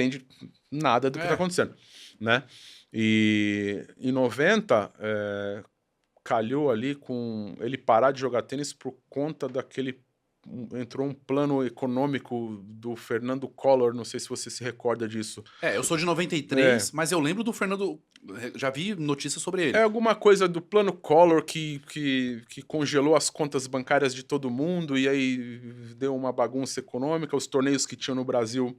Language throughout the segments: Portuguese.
entende nada do que tá acontecendo, né? E em 90, calhou ali com ele parar de jogar tênis por conta daquele entrou um plano econômico do Fernando Collor, não sei se você se recorda disso. Eu sou de É. 93, mas eu lembro do Fernando. Já vi notícias sobre É ele. alguma coisa do plano Collor que congelou as contas bancárias de todo mundo e aí deu uma bagunça econômica. Os torneios que tinham no Brasil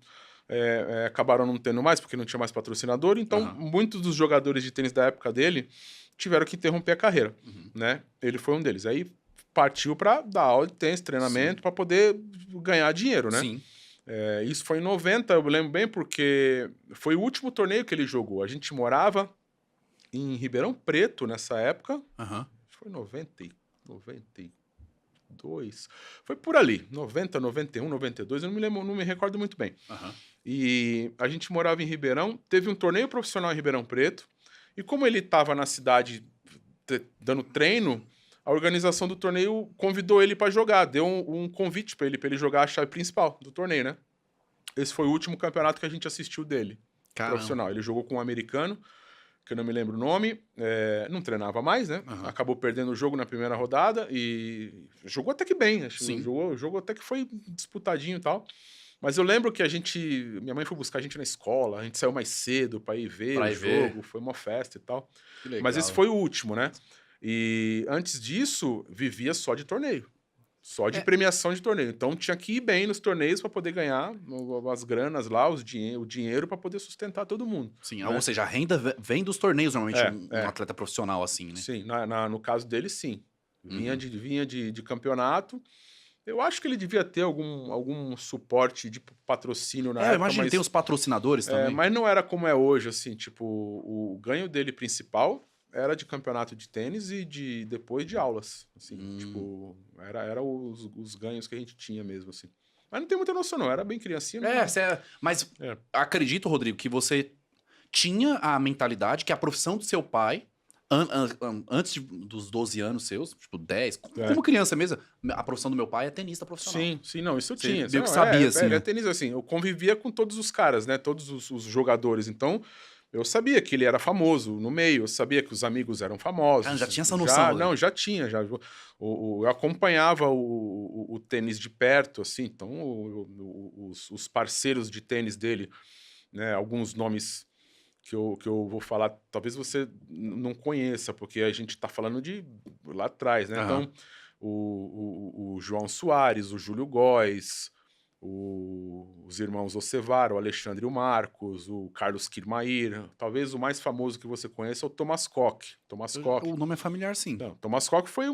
acabaram não tendo mais, porque não tinha mais patrocinador. Então, Aham. muitos dos jogadores de tênis da época dele tiveram que interromper a carreira, Uhum. né? Ele foi um deles. Aí partiu para dar aula de tênis, Sim. treinamento, para poder ganhar dinheiro, né? Sim. Isso foi em 90, eu lembro bem, porque foi o último torneio que ele jogou. A gente morava em Ribeirão Preto nessa época. Aham. Foi 92. Foi por ali, 90, 91, 92, eu não me lembro, não me recordo muito bem. Aham. E a gente morava em Ribeirão, teve um torneio profissional em Ribeirão Preto, e como ele estava na cidade dando treino, a organização do torneio convidou ele para jogar, deu um convite para ele jogar a chave principal do torneio, né? Esse foi o último campeonato que a gente assistiu dele, Caramba. profissional. Ele jogou com um americano, que eu não me lembro o nome, não treinava mais, né? Aham. Acabou perdendo o jogo na primeira rodada e jogou até que bem, acho que Sim. o jogo até que foi disputadinho e tal. Mas eu lembro que minha mãe foi buscar a gente na escola, a gente saiu mais cedo pra ir ver Pra o ir ver. jogo, foi uma festa e tal. Que Mas esse legal. foi o último, né? E antes disso, vivia só de torneio. Só de É. premiação de torneio. Então tinha que ir bem nos torneios para poder ganhar as granas lá, o dinheiro para poder sustentar todo mundo, Sim, ou né? seja, a renda vem dos torneios, normalmente, É, um é. atleta profissional assim, né? Sim, no caso dele, sim. Uhum. Vinha de campeonato. Eu acho que ele devia ter algum suporte de patrocínio na Eu época, imagino, tem os patrocinadores também. mas não era como é hoje, assim, tipo, o ganho dele principal era de campeonato de tênis e depois de aulas, assim, Hum. tipo, era os ganhos que a gente tinha mesmo, assim. Mas não tem muita noção, não, era bem criancinha, É, não... mas É. acredito, Rodrigo, que você tinha a mentalidade que a profissão do seu pai, antes dos 12 anos seus, tipo 10, É. como criança mesmo, a profissão do meu pai é tenista profissional. Sim, não, isso eu Você tinha. meio que Não, sabia, assim, ele é né? tenista, assim, eu convivia com todos os caras, né, todos os jogadores, então eu sabia que ele era famoso no meio, eu sabia que os amigos eram Ah, já famosos, tinha essa noção, Rodrigo. não, já tinha, eu acompanhava o tênis de perto, assim, então os parceiros de tênis dele, né, alguns nomes que eu vou falar, talvez você não conheça, porque a gente tá falando de lá atrás, né? Aham. Então, o João Soares, o Júlio Góes, os irmãos Ocevaro, o Alexandre e o Marcos, o Carlos Kirmair, talvez o mais famoso que você conheça é o Thomas Koch. Thomas Koch. O nome é familiar, sim, Não, Thomas Koch foi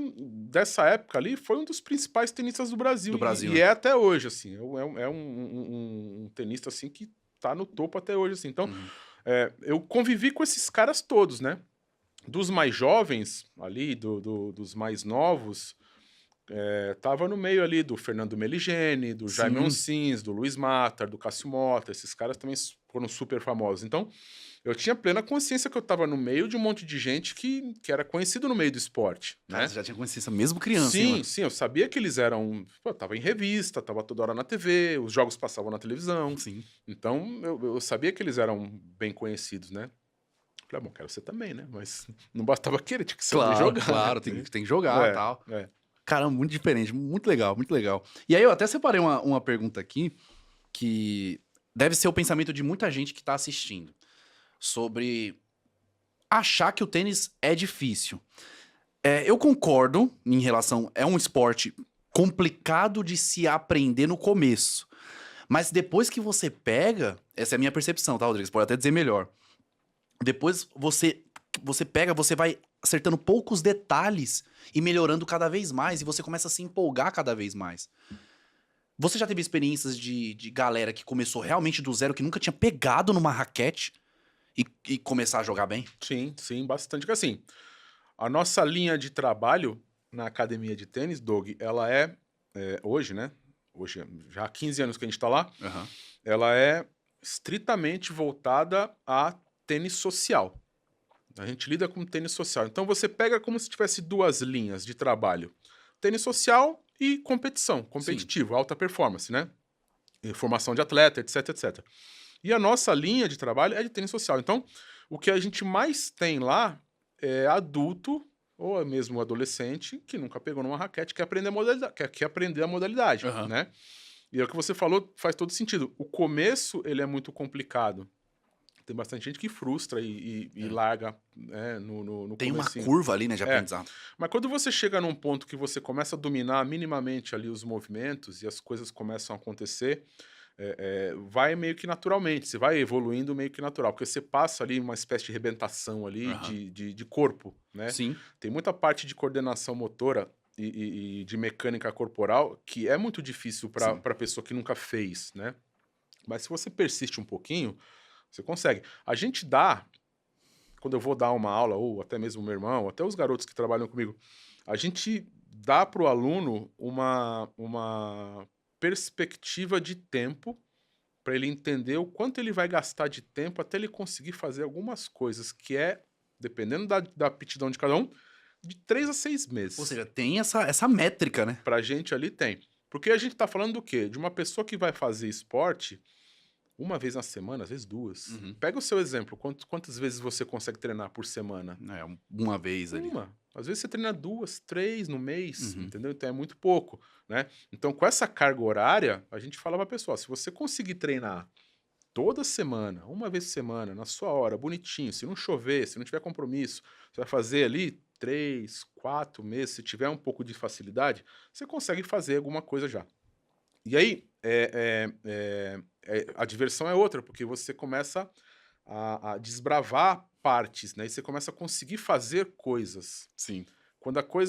dessa época ali, foi um dos principais tenistas do Brasil do Brasil, e né? é até hoje, assim, um tenista assim que tá no topo até hoje, assim. Então, Uhum. eu convivi com esses caras todos, né? Dos mais jovens ali, dos mais novos, tava no meio ali do Fernando Meligeni, do Jaime Sim. Onsins, do Luiz Matar, do Cássio Mota, esses caras também foram super famosos. Então, eu tinha plena consciência que eu tava no meio de um monte de gente que era conhecido no meio do esporte, Cara, né? você já tinha consciência mesmo criança, hein, Sim, mano? sim, eu sabia que eles eram. Pô, tava em revista, tava toda hora na TV, os jogos passavam na televisão. Sim. Então, eu sabia que eles eram bem conhecidos, né? Falei, bom, quero ser também, né? Mas não bastava querer, tinha que saber Claro, jogar, né? claro, tem que jogar e É, tal. é. Caramba, muito diferente, muito legal, muito legal. E aí eu até separei uma pergunta aqui, que deve ser o pensamento de muita gente que tá assistindo, sobre achar que o tênis é difícil. Eu concordo em relação. É um esporte complicado de se aprender no começo. Mas depois que você pega. Essa é a minha percepção, tá, Rodrigues? Pode até dizer melhor. Depois você pega, você vai acertando poucos detalhes e melhorando cada vez mais. E você começa a se empolgar cada vez mais. Você já teve experiências de galera que começou realmente do zero, que nunca tinha pegado numa raquete e começar a jogar bem? Sim, bastante. Porque assim, a nossa linha de trabalho na academia de tênis, Doug, ela hoje, né? Hoje, já há 15 anos que a gente tá lá, Aham. ela é estritamente voltada a tênis social. A gente lida com tênis social. Então você pega como se tivesse duas linhas de trabalho: tênis social e competição, Sim. competitivo, alta performance, né? E formação de atleta, etc, etc. E a nossa linha de trabalho é de tênis social. Então, o que a gente mais tem lá é adulto ou é mesmo adolescente que nunca pegou numa raquete, quer aprender a modalidade, quer aprender a modalidade, Aham. né? E é o que você falou, faz todo sentido. O começo, ele é muito complicado. Tem bastante gente que frustra e É. larga, né, no Tem uma comecinho. curva ali, né, de É, aprendizado. mas quando você chega num ponto que você começa a dominar minimamente ali os movimentos e as coisas começam a acontecer, vai meio que naturalmente, você vai evoluindo meio que natural, porque você passa ali uma espécie de rebentação ali Aham. de corpo, né? Sim. Tem muita parte de coordenação motora e de mecânica corporal que é muito difícil Sim. para pessoa que nunca fez, né? Mas se você persiste um pouquinho, você consegue. A gente dá, quando eu vou dar uma aula, ou até mesmo o meu irmão, até os garotos que trabalham comigo, a gente dá para o aluno uma perspectiva de tempo para ele entender o quanto ele vai gastar de tempo até ele conseguir fazer algumas coisas, que é, dependendo da aptidão de cada um, de 3 a 6 meses. Ou seja, tem essa métrica, né? Pra gente ali tem. Porque a gente tá falando do quê? De uma pessoa que vai fazer esporte uma vez na semana, às vezes 2. Uhum. Pega o seu exemplo, quantas vezes você consegue treinar por semana? É, uma vez ali. Uma. Às vezes você treina 2, 3 no mês, Uhum. entendeu? Então é muito pouco, né? Então com essa carga horária, a gente fala pra pessoa, se você conseguir treinar toda semana, uma vez por semana, na sua hora, bonitinho, se não chover, se não tiver compromisso, você vai fazer ali 3, 4 meses, se tiver um pouco de facilidade, você consegue fazer alguma coisa já. E aí, a diversão é outra, porque você começa a desbravar partes, né? E você começa a conseguir fazer coisas. Sim. Quando a coisa